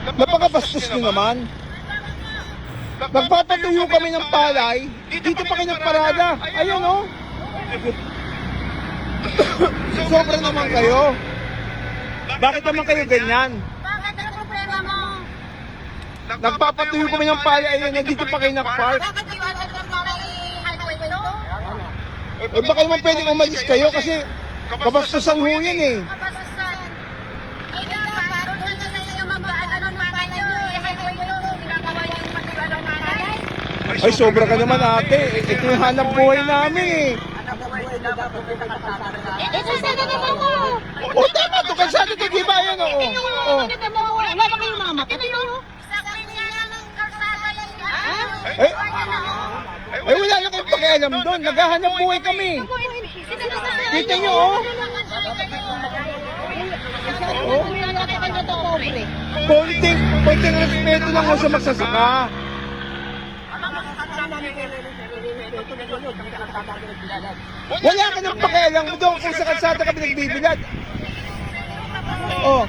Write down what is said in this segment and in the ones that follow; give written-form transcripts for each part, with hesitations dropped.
Napakabastos nyo naman. Nagpapatuyo kami ng palay, dito pa kayo nagparada. Ayun o. Sobra naman kayo. Bakit naman kayo ganyan? Bakit ang problema mo? Nagpapatuyo kami ng palay, ayun, nandito pa kayo nagpark. Bakit iwasan ka para i-highway ito? Eh baka naman pwedeng umalis kayo kasi kabastusan ho yan eh. Kabastusan. Eh dapat, doon na sa iyo mag-ano ng palay nyo, i-highway ito. Ginagawa niyo yung matiwalang palay. Ay sobra ka naman ate, ito yung hanap buhay namin eh. Ito sana naman mo. O tama, ito kalsada ito, di ba yan o? Oh. Wala ba kayong mga mata? Sa kanya lang ang kalsada yan. Eh, ay wala na kayong pakialam doon, naghahanap buhay kami. Kita nyo oh. Oh. Konting respeto lang ako sa magsasaka. Wala ka nang pakialam doon kung sa kalsada ka pinagbibilad. Oh.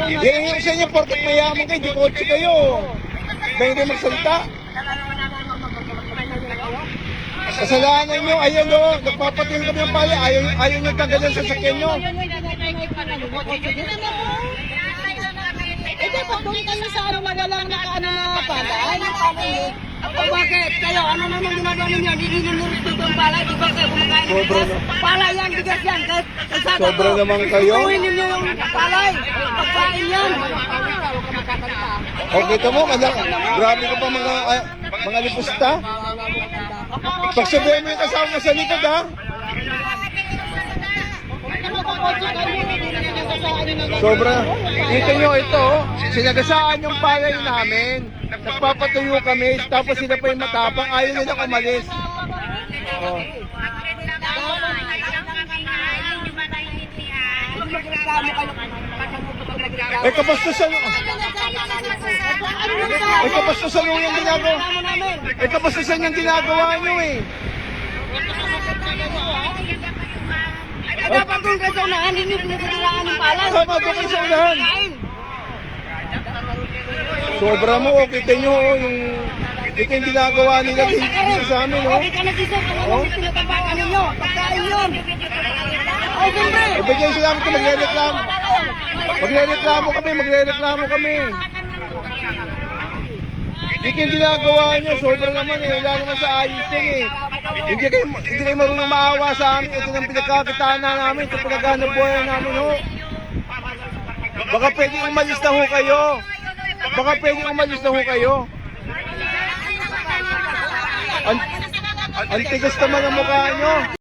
Eh, yung sa inyo, porket mayaman kayo, di kotse kayo. Bayan kayo magsalita. Kasalanan nyo, ayun o, nagpapatingin kami ng pala, ayaw nyo tanggalan sa sakyan nyo. Eh, dapat doon kayo sa ano na walang nakaano na palay. Bakit? Kayo, ano naman ginagawa ninyo? Nililinis dito ang palay, di ba kayo kumakain ng Sobra bigas? na. Palay yan, bigas yan. Kahit kalsada Sobra to. naman kayo. Tuwin ninyo yung palay. Pagkain yan. O, kita mo, grabe ka pa mga lipusta. Pagsabihin mo yung kasama mo sa likod ha. Sobra. Kita nyo ito, sinagasaan yung palay namin. Nagpapatuyo kami, tapos sila pa yung matapang, ayaw nila umalis. Oh. Eh kapastusan Eh kapastusan mo yung ginagawa. Eh kapastusan yung ginagawa nyo eh. Dapat doon kayo sa unahan, hindi nyo pinagkakalaan ng palay. Tama doon kayo sa unahan. Sobra mo, oh, kita nyo oh, yung ginagawa nila dito sa amin oh. Okay ka na dito, kung ano yung pinatapakan ninyo. Pagkain yun. Ay, siyempre. Eh bigyan sila namin ito, magre-reklamo. Magre-reklamo kami. Hindi kayo ginagawa nyo, sobra naman eh, wala naman sa ayos yan eh. Hindi kayo marunong maawa sa amin, ito ng pinagkakitaan na namin, ito pinaghanap buhay namin ho. Baka pwedeng umalis na ho kayo. Ang tigas naman ang mukha nyo.